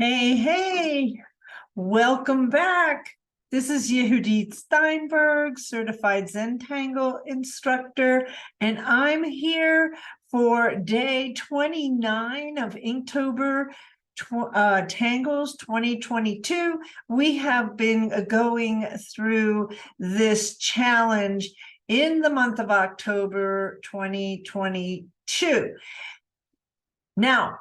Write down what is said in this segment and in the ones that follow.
Hey, welcome back. This is Yehudit Steinberg, certified Zentangle instructor, and I'm here for day 29 of Inktober Tangles 2022. We have been going through this challenge in the month of October 2022. Now,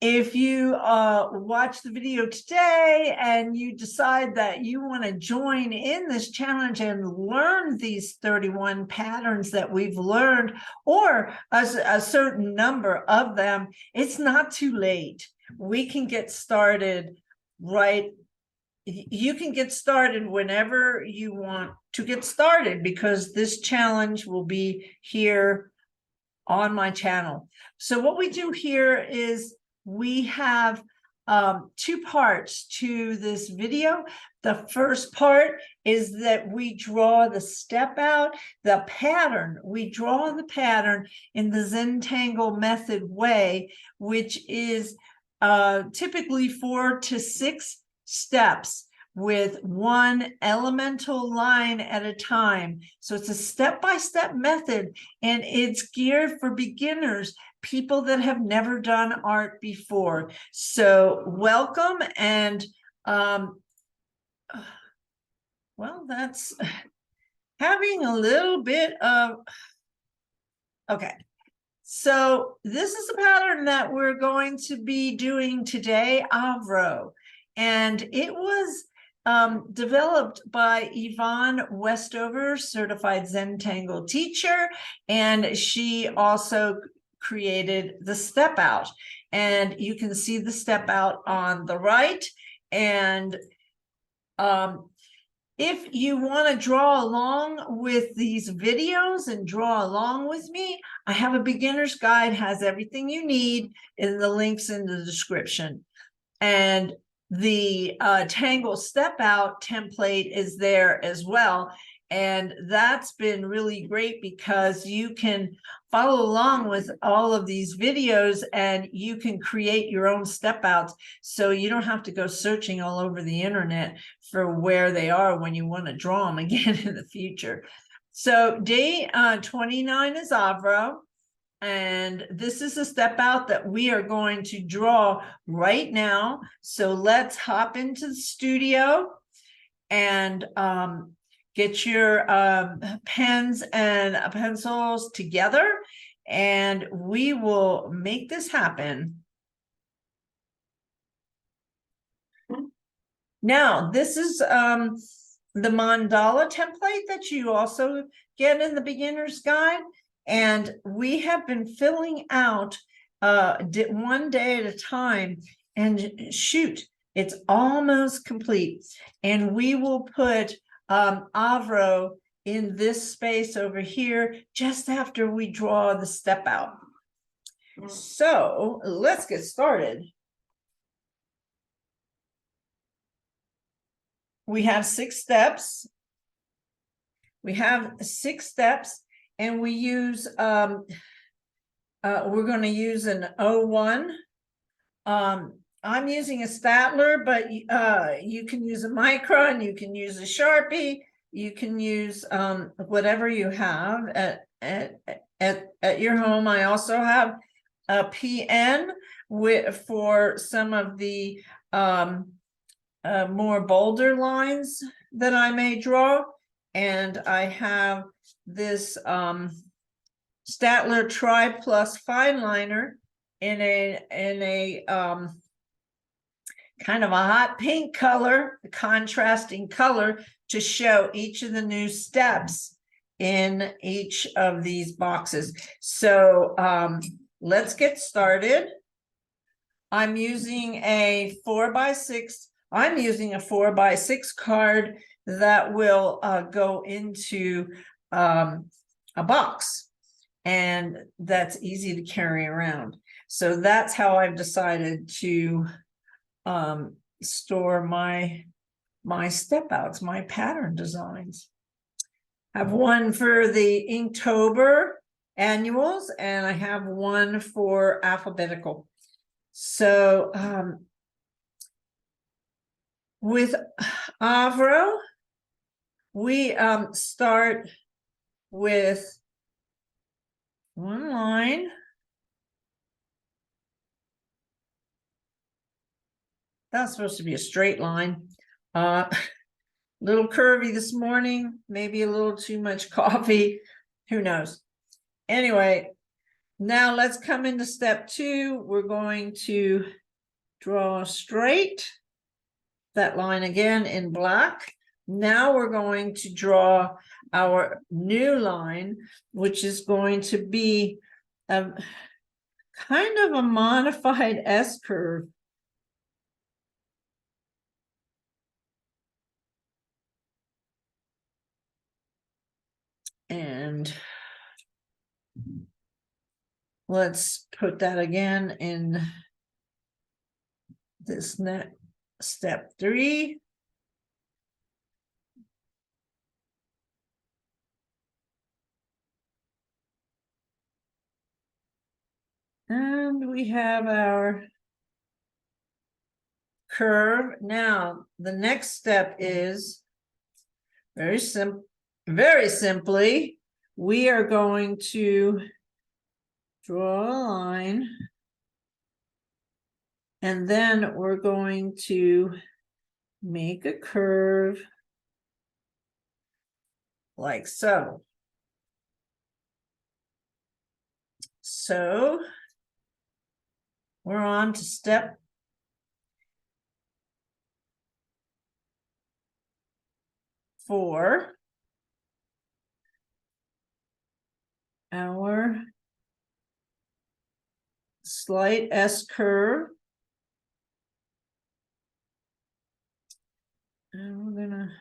if you watch the video today and you decide that you want to join in this challenge and learn these 31 patterns that we've learned, or a certain number of them, it's not too late. We can get started right. You can get started whenever you want to get started, because this challenge will be here on my channel. So what we do here is we have two parts to this video. The first part is that we draw the step out, the pattern. We draw the pattern in the Zentangle method way, which is typically 4 to 6 steps with one elemental line at a time. So it's a step-by-step method, and it's geared for beginners, people that have never done art before. So welcome, and well, that's having a little bit of, okay. So this is the pattern that we're going to be doing today, Avro, and it was developed by Yvonne Westover, certified Zentangle teacher, and she also created the step out. And you can see the step out on the right. And if you want to draw along with these videos and draw along with me, I have a beginner's guide, has everything you need in the links in the description. And the Tangle Step Out template is there as well. And that's been really great because you can follow along with all of these videos and you can create your own step outs. So you don't have to go searching all over the internet for where they are when you want to draw them again in the future. So day 29 is Avro. And this is a step out that we are going to draw right now. So let's hop into the studio and get your pens and pencils together, and we will make this happen. Now, this is the Mandala template that you also get in the beginner's guide. And we have been filling out one day at a time, and shoot, it's almost complete. And we will put Avro in this space over here just after we draw the step out. So let's get started. We have 6 steps. We have 6 steps. And we use, we're going to use an 01. I'm using a Statler, but you can use a Micron, you can use a Sharpie, you can use whatever you have at your home. I also have a PN for some of the more bolder lines that I may draw. And I have this Statler Tri Plus fine liner in a kind of a hot pink color, a contrasting color, to show each of the new steps in each of these boxes. So let's get started. I'm using a 4x6. I'm using a 4x6 card that will go into a box, and that's easy to carry around. So that's how I've decided to store my step outs, my pattern designs. I have one for the Inktober annuals, and I have one for alphabetical. So With Avro, we start with one line. That's supposed to be a straight line. Little curvy this morning, maybe a little too much coffee, who knows. Anyway, now let's come into step 2. We're going to draw straight, that line again in black. Now we're going to draw our new line, which is going to be a kind of a modified S curve. And let's put that again in this next step 3. And we have our curve. Now, the next step is very simply, we are going to draw a line, and then we're going to make a curve like so. So we're on to step 4. Our slight S curve. And we're gonna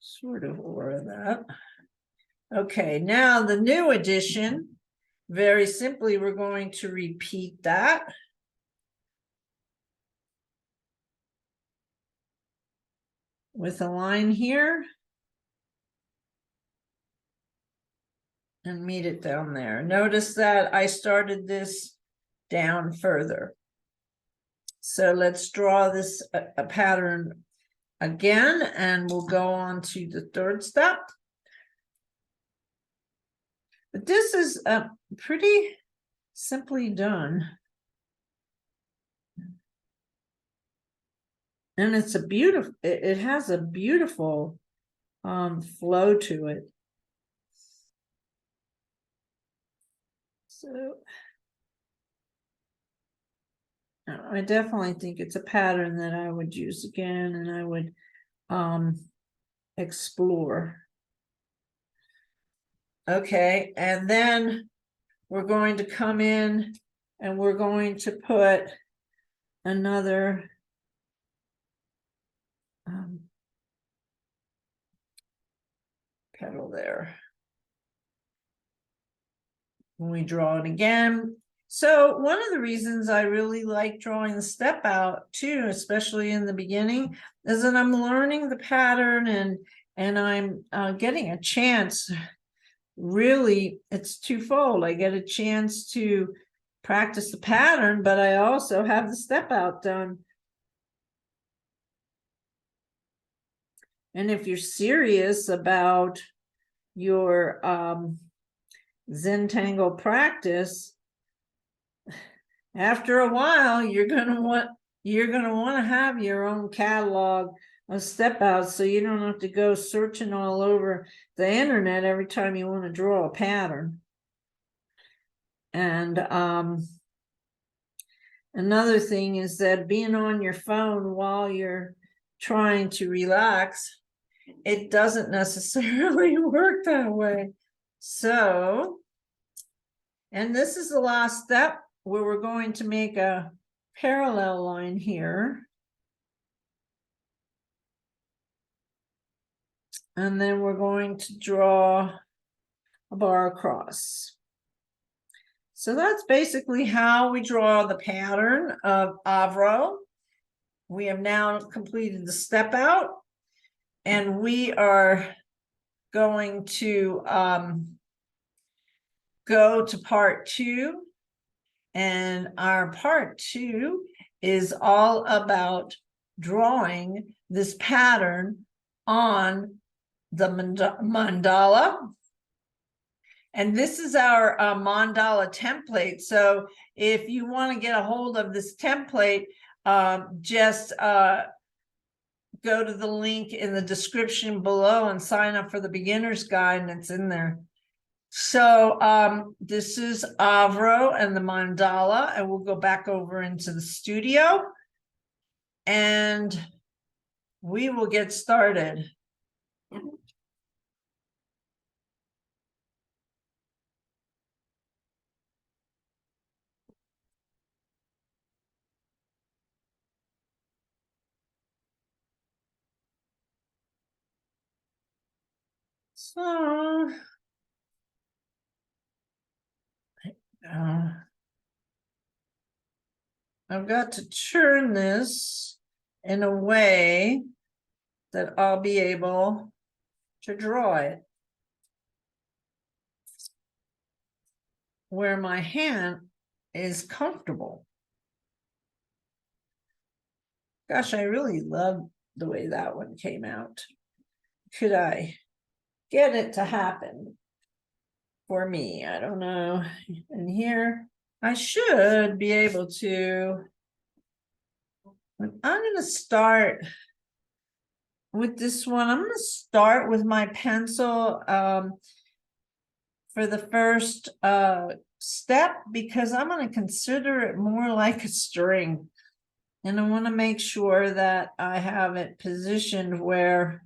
sort of aura that. Okay, now the new addition, very simply, we're going to repeat that. With a line here. And meet it down there. Notice that I started this down further. So let's draw this a pattern again, and we'll go on to the 3rd step. But this is pretty simply done. And it's a beautiful, it has a beautiful flow to it. So I definitely think it's a pattern that I would use again, and I would explore. Okay, and then we're going to come in and we're going to put another petal there. When we draw it again. So one of the reasons I really like drawing the step out too, especially in the beginning, is that I'm learning the pattern, and I'm getting a chance. Really, it's twofold. I get a chance to practice the pattern, but I also have the step out done. And if you're serious about your Zentangle practice, after a while, you're gonna want to have your own catalog of step outs, so you don't have to go searching all over the internet every time you want to draw a pattern. And another thing is that being on your phone while you're trying to relax, it doesn't necessarily work that way. So, and this is the last step, where we're going to make a parallel line here. And then we're going to draw a bar across. So that's basically how we draw the pattern of Avro. We have now completed the step out, and we are going to go to part 2. And our part 2 is all about drawing this pattern on the mandala. And this is our mandala template. So if you want to get a hold of this template, just go to the link in the description below and sign up for the beginner's guide, and it's in there. So this is Avro and the mandala, and we'll go back over into the studio and we will get started. So I've got to turn this in a way that I'll be able to draw it where my hand is comfortable. Gosh, I really love the way that one came out. Could I get it to happen for me? I don't know. And here I should be able to. I'm going to start with this one. I'm going to start with my pencil for the first step, because I'm going to consider it more like a string. And I want to make sure that I have it positioned where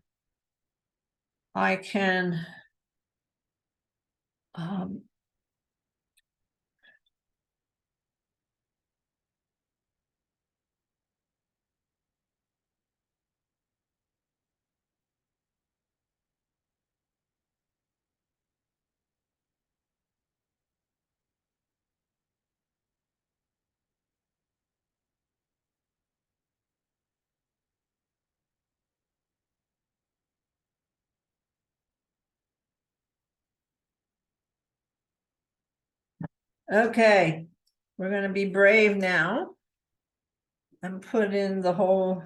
I can okay, we're going to be brave now and put in the whole.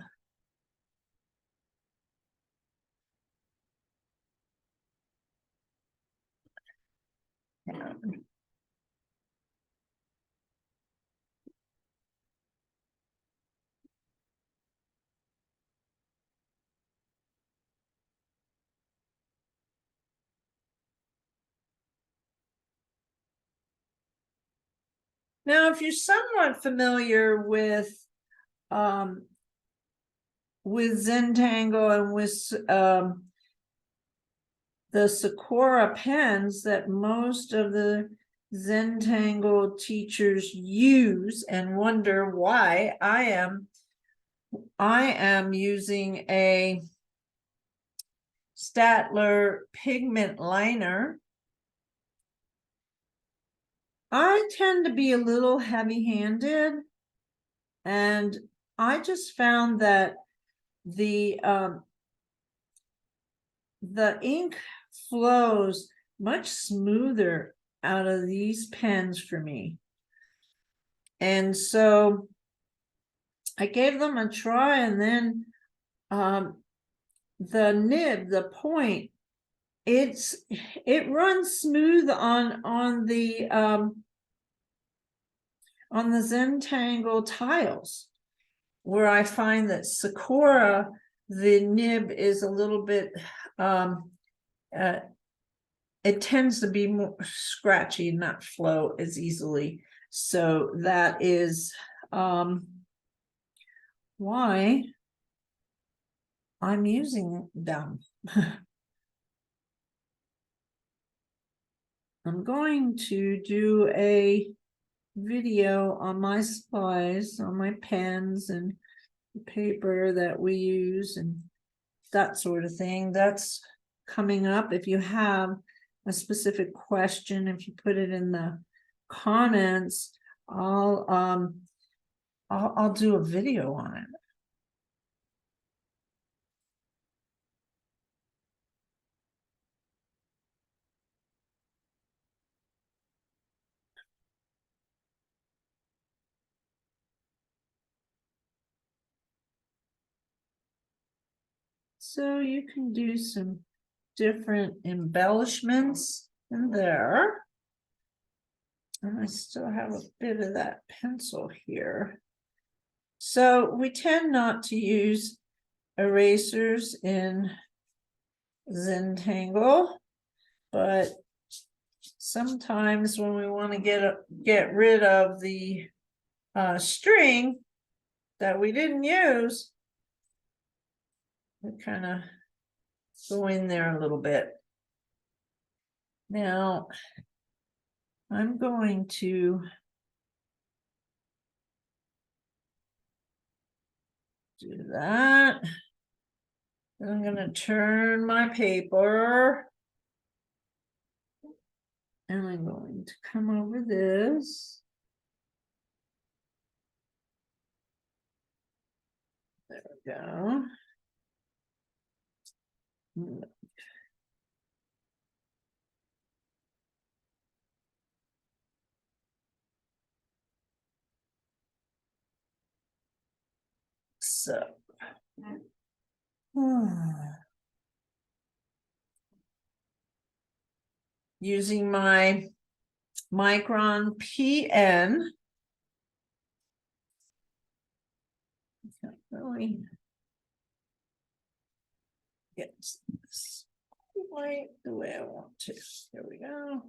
Now, if you're somewhat familiar with Zentangle and with the Sakura pens that most of the Zentangle teachers use and wonder why I am using a Staedtler pigment liner, I tend to be a little heavy-handed, and I just found that the ink flows much smoother out of these pens for me. And so I gave them a try, and then the nib, the point, it runs smooth on the Zentangle tiles, where I find that Sakura, the nib is a little bit it tends to be more scratchy and not flow as easily. So that is why I'm using them. I'm going to do a video on my supplies, on my pens and the paper that we use and that sort of thing. That's coming up. If you have a specific question, if you put it in the comments, I'll do a video on it. So you can do some different embellishments in there. And I still have a bit of that pencil here. So we tend not to use erasers in Zentangle, but sometimes when we want to get rid of the string that we didn't use, we kind of go in there a little bit. Now, I'm going to do that. Then I'm going to turn my paper. And I'm going to come over this. There we go. So, using my Micron PN. Can't really get this quite the way I want to. Here we go.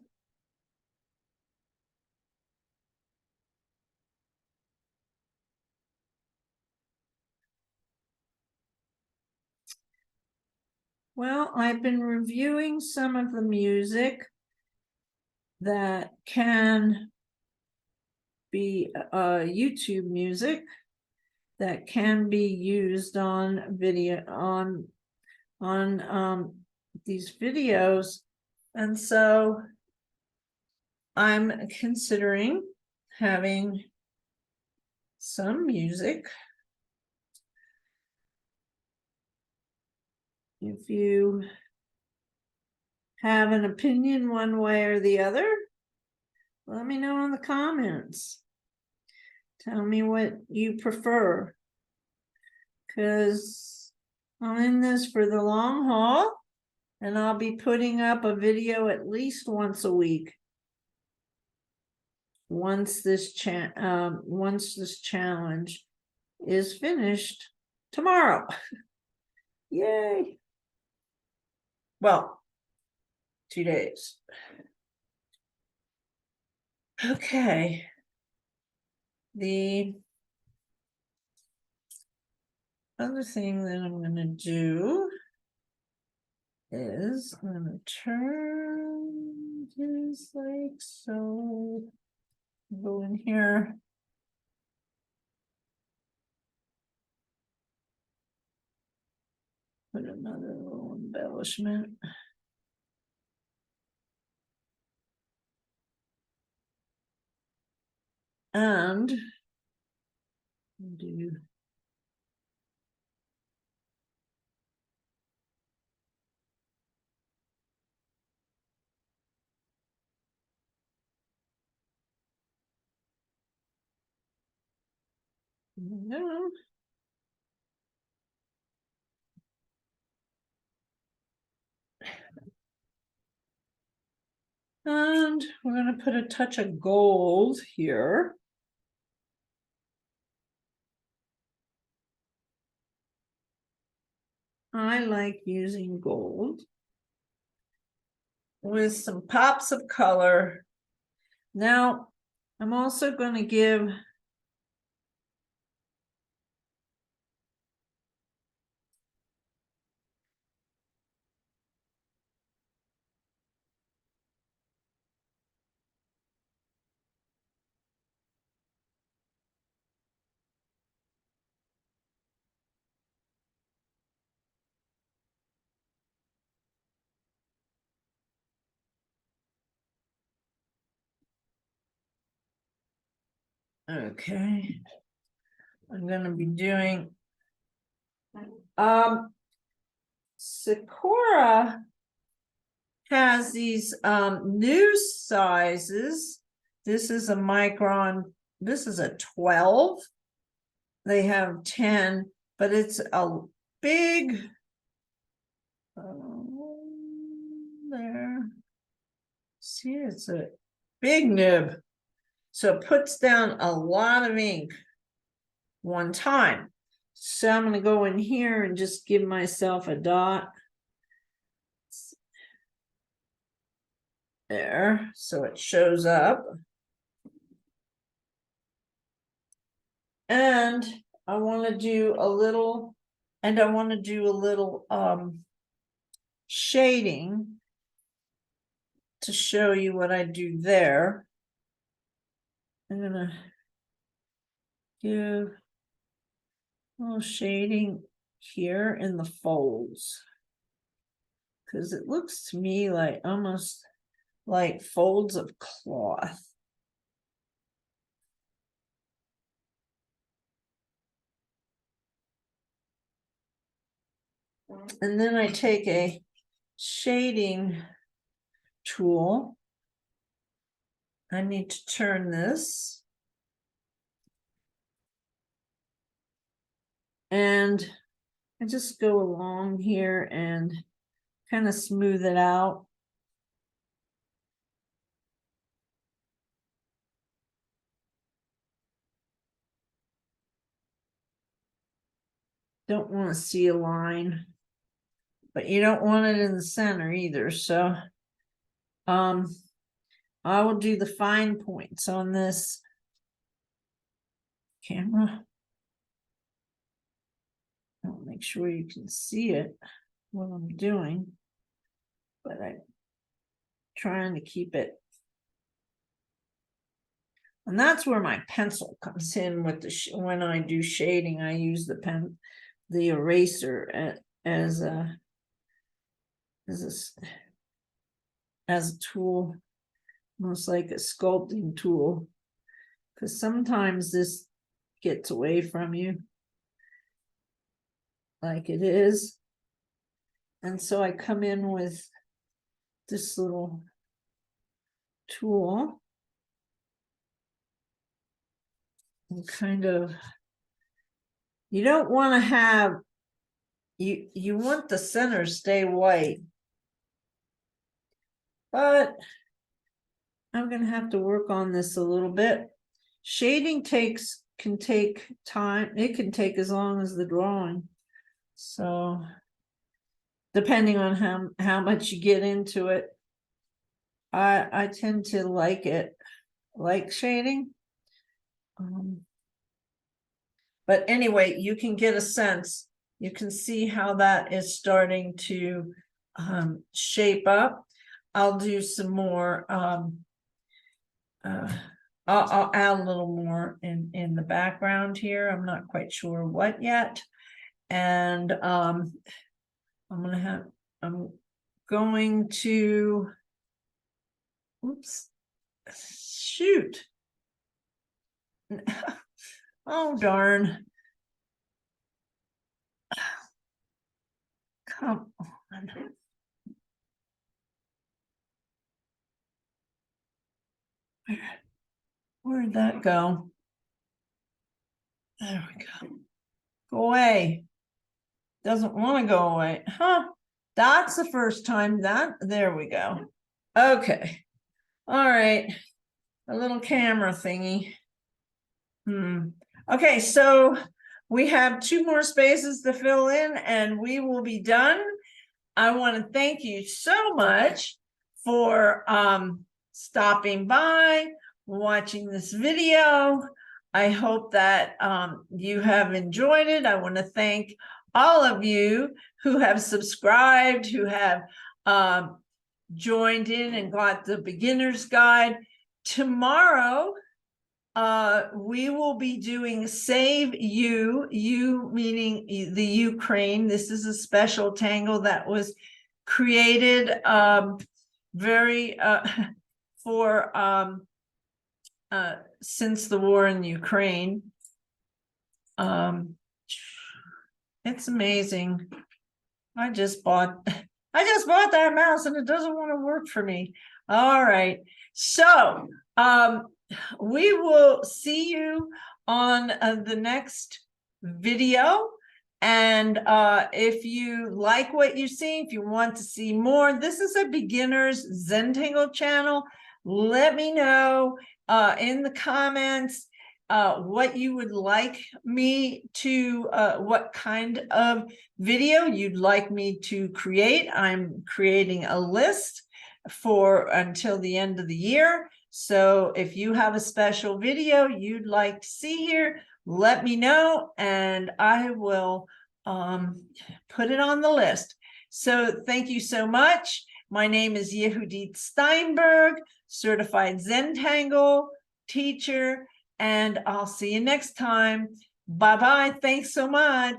Well, I've been reviewing some of the music that can be YouTube music that can be used on video on these videos, and so I'm considering having some music. If you have an opinion one way or the other, let me know in the comments. Tell me what you prefer, because I'm in this for the long haul, and I'll be putting up a video at least once a week. Once this challenge is finished tomorrow. Yay. Well, 2 days. Okay. The other thing that I'm going to do is I'm going to turn this like so. Go in here. Put another little embellishment. And do no. And we're going to put a touch of gold here. I like using gold with some pops of color. Now, I'm also going to give okay. I'm going to be doing Sakura has these new sizes. This is a micron, this is a 12. They have 10, but it's a big There. See, it's a big nib. So it puts down a lot of ink one time. So I'm going to go in here and just give myself a dot. There, so it shows up. And I want to do a little, shading to show you what I do there. I'm gonna give a little shading here in the folds, because it looks to me like almost like folds of cloth. And then I take a shading tool. I need to turn this. And I just go along here and kind of smooth it out. Don't want to see a line, but you don't want it in the center either. So I will do the fine points on this camera. I'll make sure you can see it, what I'm doing, but I'm trying to keep it. And that's where my pencil comes in with the when I do shading. I use the eraser as a tool, almost like a sculpting tool, because sometimes this gets away from you like it is. And so I come in with this little tool and kind of, you don't want to have, you want the center stay white, but I'm going to have to work on this a little bit. Shading can take time. It can take as long as the drawing. So depending on how much you get into it, I tend to like shading. But anyway, you can get a sense. You can see how that is starting to shape up. I'll do some more. I'll add a little more in the background here. I'm not quite sure what yet. And I'm going to, oops, shoot. Oh, darn. Come on. Where'd that go? There we go. Go away. Doesn't want to go away. Huh. That's the first time there we go. Okay. All right. A little camera thingy. Okay, so we have 2 more spaces to fill in and we will be done. I want to thank you so much for stopping by, watching this video. I hope that you have enjoyed it. I want to thank all of you who have subscribed, who have joined in and got the beginner's guide. Tomorrow, we will be doing Save You, you meaning the Ukraine. This is a special tangle that was created since the war in Ukraine. It's amazing. I just bought that mouse and it doesn't want to work for me. All right. So we will see you on the next video. And if you like what you see, if you want to see more, this is a beginner's Zentangle channel. Let me know in the comments what you would like me to, what kind of video you'd like me to create. I'm creating a list for until the end of the year. So if you have a special video you'd like to see here, let me know and I will put it on the list. So thank you so much. My name is Yehudit Steinberg, certified Zentangle teacher, and I'll see you next time. Bye-bye. Thanks so much.